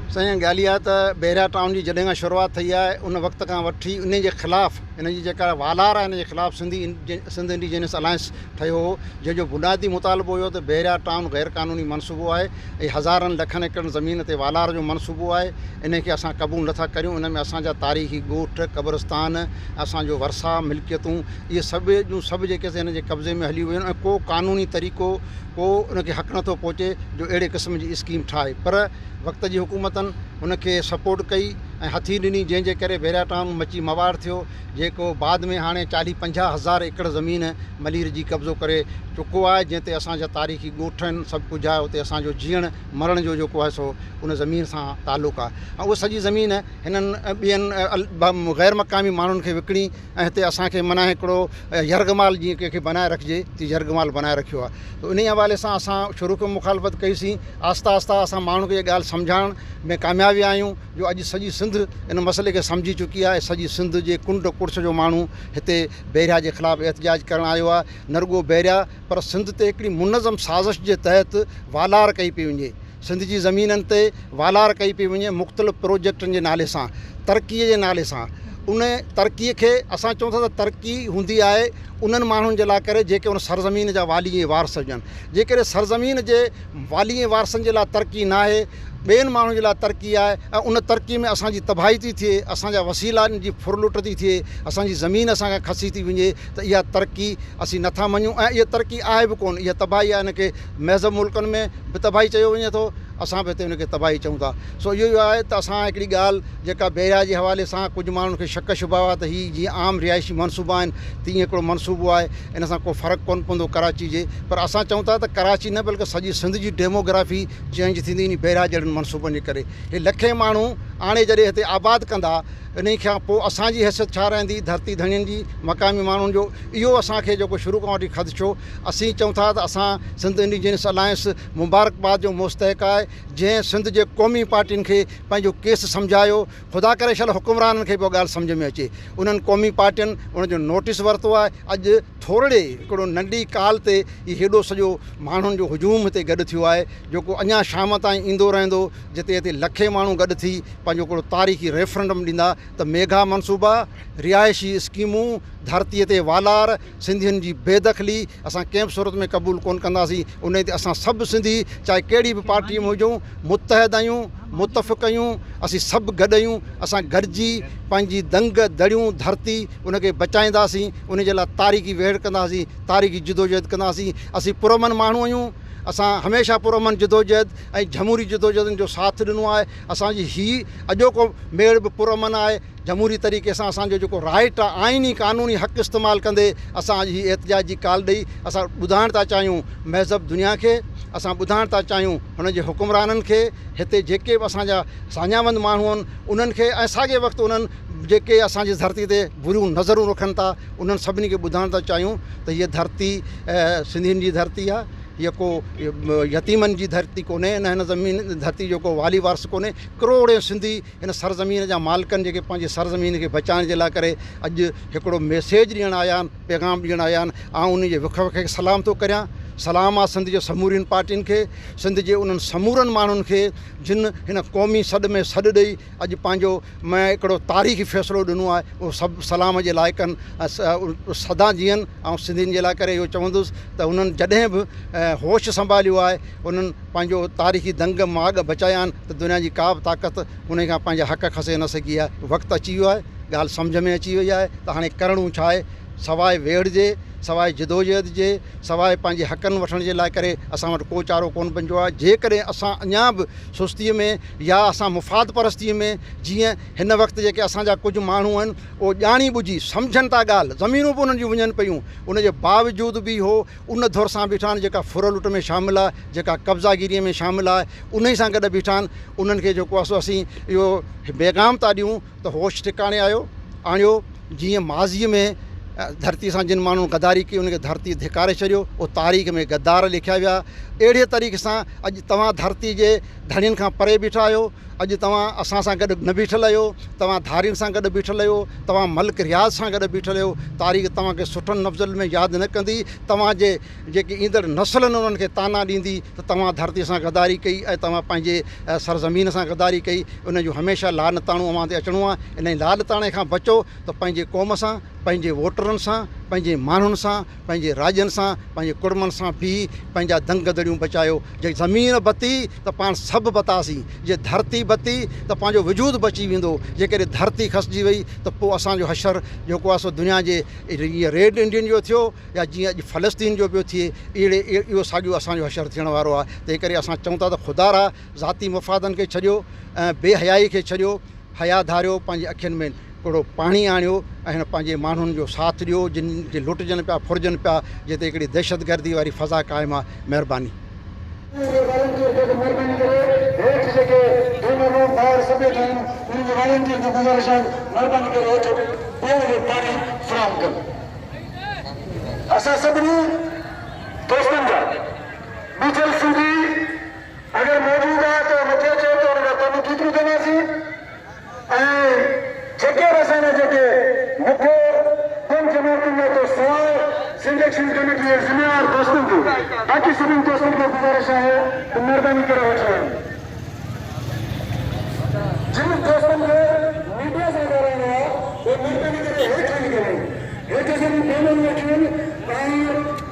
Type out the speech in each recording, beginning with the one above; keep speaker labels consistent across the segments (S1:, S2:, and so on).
S1: साईं ॻाल्हि इहा त बेरिया टाउन जी जॾहिं खां शुरूआति थी आहे उन वक़्त खां वठी इन जे ख़िलाफ़ु इन जी जेका वालार आहे इन जे ख़िलाफ़ु सिंध इंडिजिनस अलायंस ठहियो हो, जंहिंजो बुनियादी मुतालबो हुयो त बेरिया टाउन गैर क़ानूनी मनसूबो आहे ऐं हज़ारनि लखनि एकड़ ज़मीन ते वालार जो मनसूबो आहे। इन खे असां क़बूल नथा करियूं। इन में असांजा तारीख़ी ॻोठ, क़ब्रस्तान, असांजो वरसा, मिल्कियतूं, इहे सभु जेके हिन जे कब्ज़े में हली वियूं आहिनि ऐं को क़ानूनी तरीक़ो को उनखे हक़ नथो पहुचे जो अहिड़े क़िस्म जी स्कीम ठाहे। पर वक़्त जी हुकूमतनि उनखे सपोर्ट कई ऐं हथी ॾिनी, जंहिंजे करे बेरिया टाउन मची मवार थियो, जेको बाद में हाणे 40-50 हज़ार एकड़ ज़मीन मलीर जी कब्ज़ो करे चुको आहे, जंहिं ते असांजा तारीख़ी ॻोठ आहिनि, सभु कुझु आहे। उते असांजो जीअण मरण जो जेको आहे सो उन ज़मीन सां तालुक़ु आहे ऐं उहा सॼी ज़मीन हिननि ॿियनि गैर मक़ामी माण्हुनि खे विकिणी ऐं हिते असांखे माना हिकिड़ो यर्गमाल जीअं कंहिंखे बनाए रखिजे तीअं यर्गमाल बनाए रखियो आहे। त उन हवाले सां असां शुरू खां मुखालफ़त कईसीं। आहिस्ता आहिस्ता असां माण्हुनि खे इहा ॻाल्हि सम्झाइण में कामयाब आहियूं जो अॼु सॼी सिंध इन मसइले खे सम्झी चुकी आहे। सॼी सिंध जे कुंड कुर्छ जो माण्हू हिते बेरिया जे ख़िलाफ़ु एहतिजाज करणु आयो आहे। न रुॻो बेरिया पर सिंध ते हिकिड़ी मुनज़म साज़िश जे तहत वालार कई पई वञे, सिंध जी ज़मीननि ते वालार कई पई वञे मुख़्तलिफ़ प्रोजेक्टनि जे नाले सां, तरक़ीअ जे नाले सां। उन तरक़ीअ खे असां चऊं था त तरक़ी हूंदी आहे उन्हनि माण्हुनि जे लाइ करे जेके उन सरज़मीन जा वाली ऐं वारस हुजनि। जेकॾहिं सरज़मीन जे वाली ऐं वारसनि जे लाइ तरक़ी न आहे, ॿियनि माण्हुनि जे लाइ तरक़ी आहे ऐं उन तरक़ी में असांजी तबाही थी थिए, असांजा वसीलानि जी फुरलुट थी थिए, असांजी ज़मीन असांखे खसी थी वञे, त इहा तरक़ी असीं नथा मञूं ऐं इहा तरक़ी आहे बि कोन। इहा तबाही आहे। इनखे महज़ब मुल्कनि में बि तबाही चयो वञे थो, असां बि हिते उनखे तबाही चऊं था। सो इहो आहे त असां हिकिड़ी ॻाल्हि जेका बेरिया जे हवाले सां कुझु माण्हुनि खे शक शुबा हुआ त हीअ जीअं आम रिहाइशी मनसूबा आहिनि तीअं हिकिड़ो मनसूबो आहे, इन सां को फ़र्क़ु कोन पवंदो कराची जे। पर असां चऊं था त कराची न बल्कि सॼी सिंध जी डेमोग्राफी चेंज थींदी इन बेरिया जहिड़नि मनसूबनि जे करे। हे लखे माण्हू हाणे जॾहिं हिते आबाद कंदा, इन खां पोइ असांजी हैसियत छा रहंदी धरती धणियुनि जी, मक़ामी माण्हुनि जो? इहो असांखे जेको शुरू खां वठी ख़दशो। असीं चऊं था त असां सिंध इंडिजिनस अलायंस मुबारकबाद जो मुस्तहिक़ आहे, जंहिं सिंध जे क़ौमी पार्टियुनि खे पंहिंजो केस सम्झायो। ख़ुदा करे छल हुकुमराननि खे पोइ ॻाल्हि सम्झ में अचे। उन्हनि क़ौमी पार्टियुनि उनजो नोटिस वरितो आहे। अॼु थोरे हिकिड़ो नंढी काल ते इहो हेॾो सॼो माण्हुनि जो हुजूम हिते गॾु थियो आहे, जेको अञा शाम ताईं ईंदो रहंदो, जिते हिते लखे माण्हू गॾु थी पंहिंजो हिकिड़ो तारीख़ी रेफरेंडम ॾींदा त मेगा मनसूबा, रिहाइशी स्कीमूं, धरतीअ ते वालार, सिंधियुनि जी बेदख़ली असां कंहिं बि सूरत में क़बूल कोन कंदासीं। उन ते असां सभु सिंधी चाहे कहिड़ी बि पार्टीअ में हुजूं, मुतहद आहियूं, मुतफ़िक़ आहियूं, असीं सभु गॾु आहियूं। असां गॾिजी पंहिंजी दंग दड़ियूं धरती उनखे बचाईंदासीं, उन जे लाइ तारीख़ी वेड़ कंदासीं, तारीख़ी जिदोजहद कंदासीं। असीं पुरमन माण्हू आहियूं। असां हमेशह पुरमन जिदोजहद ऐं जमहूरी जिदोजहदनि जो साथ ॾिनो आहे। असांजी हीअ अॼोको मेड़ बि पुरमन आहे। जमहूरी तरीक़े सां असांजो जेको राइट आहे, आइनी क़ानूनी हक़ इस्तेमालु कंदे असां अॼु हीअ एहतिजाज जी काल ॾेई असां ॿुधाइण था चाहियूं महज़ब दुनिया खे, असां ॿुधाइण था चाहियूं हुनजे हुकुमराननि खे, हिते जेके बि असांजा साञावंद माण्हू आहिनि उन्हनि खे, ऐं साॻे वक़्तु उन्हनि जेके असांजी धरती ते बुरियूं नज़रूं रखनि था उन्हनि सभिनी खे ॿुधाइण था चाहियूं त हीअ धरती सिंधियुनि जी धरती आहे। हीअ को यतीमनि जी धरती कोन्हे। हिन ज़मीन धरती जो को वाली वारस कोन्हे। करोड़े सिंधी हिन सरज़मीन जा मालिकनि जेके पंहिंजे सरज़मीन खे बचाइण जे लाइ करे अॼु हिकिड़ो मैसेज ॾियणु आया आहिनि, पैगाम ॾियणु आया आहिनि। ऐं उन जे विख खे सलाम थो करियां। सलाम आहे सिंध जे समूरियुनि पार्टियुनि खे, सिंध जे उन्हनि समूरनि माण्हुनि खे जिन हिन क़ौमी सॾ में सॾु ॾेई अॼु पंहिंजो मैं हिकिड़ो तारीख़ी फ़ैसिलो ॾिनो आहे। उहो सभु सलाम जे लाइक़ आहिनि, सदा जीअनि। ऐं सिंधियुनि जे लाइ करे इहो चवंदुसि त उन्हनि जॾहिं बि होश संभालियो आहे, उन्हनि पंहिंजो तारीख़ी दंग माॻ बचाया आहिनि त दुनिया जी का बि ताक़त उन खां पंहिंजा हक़ खसे न सघी आहे। वक़्तु अची वियो आहे, ॻाल्हि सम्झ में अची वई आहे त हाणे करणो छा आहे। सवाइ वेड़ जे, सवाइ जिदोजहद जे, सवाइ पंहिंजे हक़नि वठण जे लाइ करे असां वटि को चारो कोन बचियो आहे। जेकॾहिं असां अञा बि सुस्तीअ में या असां मुफ़ाद परस्तीअ में, जीअं हिन वक़्तु जेके असांजा कुझु माण्हू आहिनि उहो ॼाणी ॿुझी सम्झनि था ॻाल्हि, ज़मीनूं बि उन्हनि जूं वञनि पियूं, उनजे बावजूदि बि हो उन धुर सां बीठा आहिनि जेका फुरलुट में शामिलु आहे, जेका कब्ज़ागिरीअ में शामिलु आहे, उन ई सां गॾु बीठा आहिनि। उन्हनि खे जेको आहे असीं इहो पैगाम था ॾियूं त होश ठिकाणे आणियो। जीअं माज़ीअ में धरती सां जिन माण्हुनि गद्दारी कई उनखे धरती धिकारे छॾियो, उहो तारीख़ में गद्दार लिखिया विया। अहिड़े तरीक़े सां अॼु तव्हां धरती जे धणियुनि खां परे बीठा आहियो, अॼु तव्हां असां सां गॾु न बीठल आहियो, तव्हां धारियुनि सां गॾु बीठल आहियो, तव्हां मल्क रियाज़ सां गॾु बीठल आहियो। तारीख़ तव्हांखे सुठनि लफ़्ज़नि में यादि न कंदी, तव्हांजे जेके ईंदड़ नसलनि उन्हनि खे ताना ॾींदी त तव्हां धरती सां गद्दारी कई ऐं तव्हां पंहिंजे सरज़मीन सां गद्दारी कई। उन जूं हमेशह लानताणूं अवां ते अचिणो आहे। इन लानताणे खां बचो त पंहिंजे क़ौम सां, पंहिंजे वोटरनि सां, पंहिंजे माण्हुनि सां, पंहिंजे राज्यनि सां, पंहिंजे कुड़मनि सां बि पंहिंजा दंग दड़ियूं बचायो। जे ज़मीन बती त पाण सभु बतासीं, जे धरती बती त पंहिंजो वजूद बची वेंदो। जेकॾहिं धरती खसिजी वई त पोइ असांजो हशर जेको आहे सो दुनिया जे ईअं रेड इंडियन जो थियो या जीअं अॼु फ़लस्तीन जो पियो थिए, इहो साॻियो असांजो हशर थियण वारो आहे। तंहिं करे असां चऊं था त ख़ुदा रा ज़ाती मफ़ादनि खे छॾियो ऐं बेहयाई खे छॾियो, हया धारियो, पंहिंजे अखियुनि में थोरो पाणी आणियो ऐं हिन पंहिंजे माण्हुनि जो साथ ॾियो जिन जे लुटजनि पिया, फुरजनि पिया, जिते हिकिड़ी दहशतगर्दी वारी फ़ज़ा क़ाइमु आहे। महिरबानी। असां सभिनी दोस्तनि जा बीठल सिंधी अगरि मौजूदु आहे त मूंखे चयो त हुन खां तव्हां केतिरो कंदासीं ऐं जेके असांजा जेके मुख्य कम जमातुनि में तो सवाइ सिलेक्शन कमेटी जे ज़िम्मेवार दोस्तनि खे, बाक़ी सभिनी दोस्तनि खे गुज़ारिश आहे त महिरबानी करे वठो। जिन दोस्तनि खे मीडिया सां ॻाल्हाइणो आहे उहे महिरबानी करे हेठि वञी करे हेठि असांजी बैनर में अची वञनि ऐं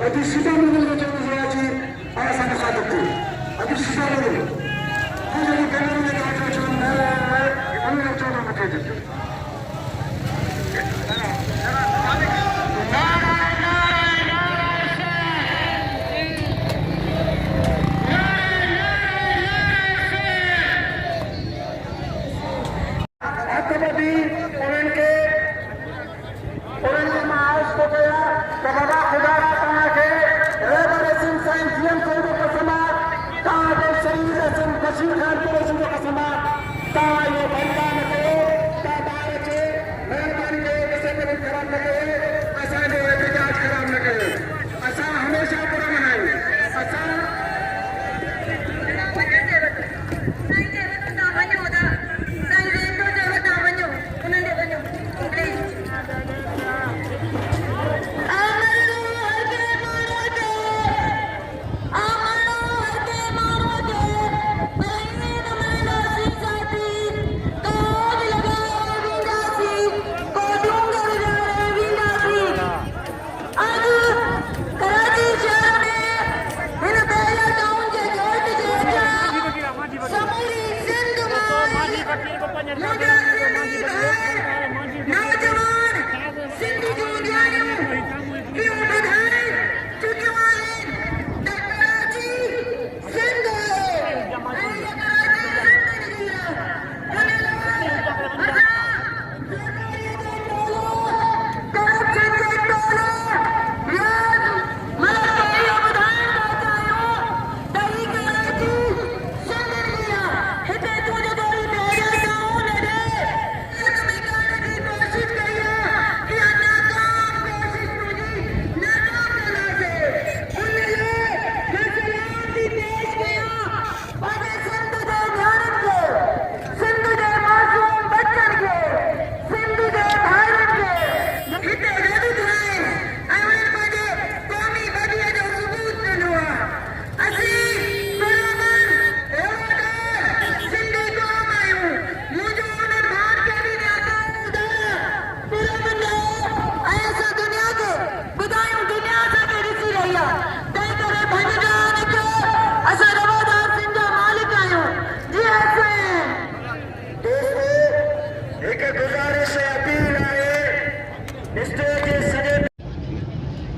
S1: अॼु सीधा नगर में चवंदो अची ऐं असांखे साथ ॾियो। अॼु सीधा नगर जॾहिं बैनर में तव्हां चओ उनखे चवंदो मूंखे ॾिजो।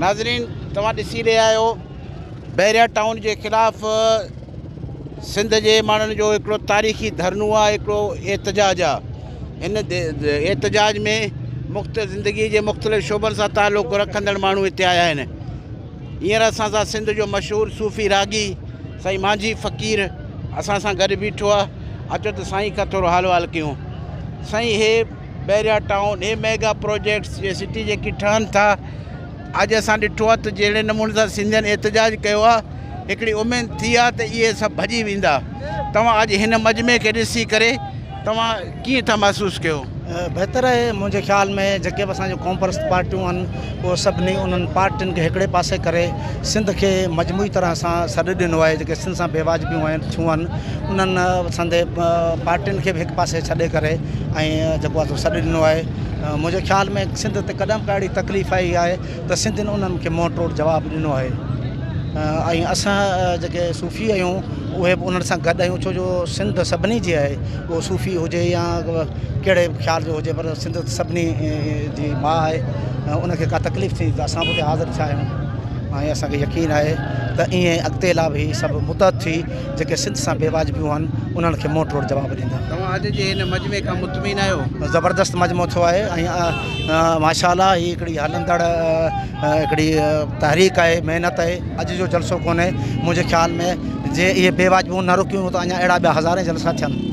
S2: नाज़रीन तव्हां ॾिसी रहिया आहियो बहरिया टाउन जे ख़िलाफ़ सिंध जे माण्हुनि जो हिकिड़ो तारीख़ी धरनो आहे, हिकिड़ो एहतजाज आहे। इन एहतजाज में ज़िंदगी जे मुख़्तलिफ़ शोबनि सां तालुक़ रखंदड़ माण्हू हिते आया आहिनि। हींअर असां सां सिंध जो मशहूरु सूफ़ी रागी साईं मांझी फ़क़ीर असां सां गॾु बीठो आहे। अचो त साईं खां थोरो हाल कयूं। साईं हे बैरिया टाउन हे मेगा प्रोजेक्ट्स जे सिटी जेकी ठहनि था, अॼु असां ॾिठो आहे त जहिड़े नमूने सां सिंधियुनि एतिजाज कयो आहे, हिकिड़ी उमेद थी आहे त इहे सभु भॼी वेंदा। तव्हां अॼु हिन मजमे खे ॾिसी करे तव्हां कीअं था महसूसु कयो?
S3: बहितर आहे मुंहिंजे ख़्याल में जेके बि असांजो कॉमपर्स पार्टियूं आहिनि उहे सभिनी उन्हनि पार्टियुनि खे हिकिड़े पासे करे सिंध खे मजमूई तरह सां सॾु ॾिनो आहे। जेके सिंध सां बेवाजिबियूं थियूं आहिनि उन्हनि असांजे पार्टियुनि खे बि हिकु पासे छॾे करे ऐं जेको आहे सॾु ॾिनो आहे। मुंहिंजे ख़्याल में सिंध ते कॾहिं बि अहिड़ी तकलीफ़ आई आहे त सिंधियुनि उन्हनि खे मुंहुं तोड़ जवाबु ॾिनो आहे। ऐं असां जेके सूफ़ी आहियूं उहे बि उन्हनि सां गॾु आहियूं, छो जो सिंध सभिनी जी आहे, उहो सूफ़ी हुजे या कहिड़े ख़्याल जो हुजे, पर सिंध सभिनी जी माउ आहे। उनखे का तकलीफ़ थी त असां बि हाज़िर थिया आहियूं ऐं असांखे यकीन आहे त ईअं अॻिते लाइ बि सभु मुतहद थी जेके सिंध सां बेवाजिबियूं आहिनि उन्हनि खे मुंहुं तोड़ जवाबु ॾींदा।
S2: तव्हां अॼु जे हिन मजमे खां मुतमिन आहियो?
S3: ज़बरदस्त मजमो थियो आहे ऐं माशाअल्लाह ही हिकिड़ी हलंदड़ हिकिड़ी तहरीक आहे, महिनत आहे। अॼु जो जलसो कोन्हे, मुंहिंजे ख़्याल में जे इहे बेवाजिबियूं न रुकियूं त अञा अहिड़ा ॿिया हज़ारे जलसा थियनि।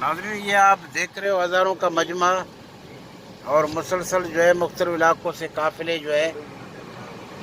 S2: नाज़रीन, ये आप देख रहे हो हज़ारों का मजमा और मुसलसल जो है मुख्तलिफ इलाकों से काफ़िले जो है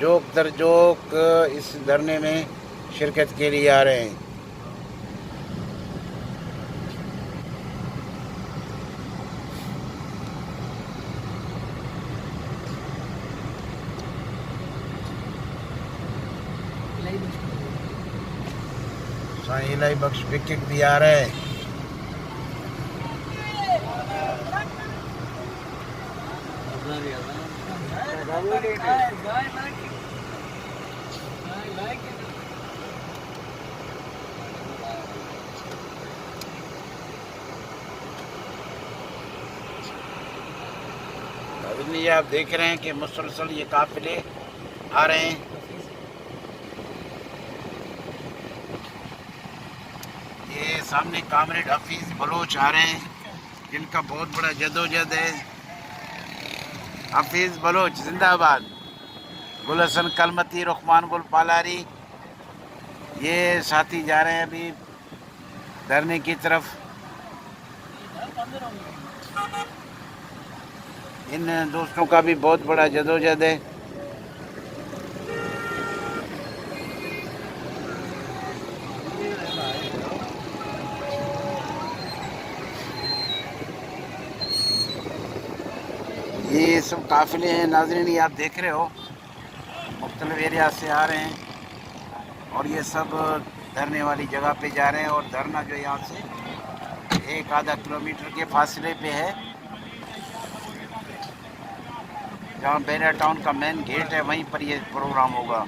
S2: जोक दर जोक इस धरने में शिरकत के लिए आ रहे हैं। साईं इलाही बख्श विकेट भी आ रहे हैं। ये आप देख रहे हैं कि मुसलसल ये काफिले आ रहे हैं। ये सामने कामरेड हफीज बलोच आ रहे हैं, जिनका बहुत बड़ा जदोजहद है। हफीज बलोच जिंदाबाद। गुल हसन कलमती, रुखमान गुल पालारी, ये साथी जा रहे हैं अभी धरने की तरफ। इन दोस्तों का भी बहुत बड़ा जदोजहद है। ये सब काफिले हैं नाज़रीन, ये आप देख रहे हो मुख्तलिफ एरिया से आ रहे हैं और ये सब धरने वाली जगह पे जा रहे हैं। और धरना जो यहाँ से 1-आधा किलोमीटर के फासले पे है, जहाँ बहरिया टाउन का मेन गेट है, वहीं पर ये प्रोग्राम होगा।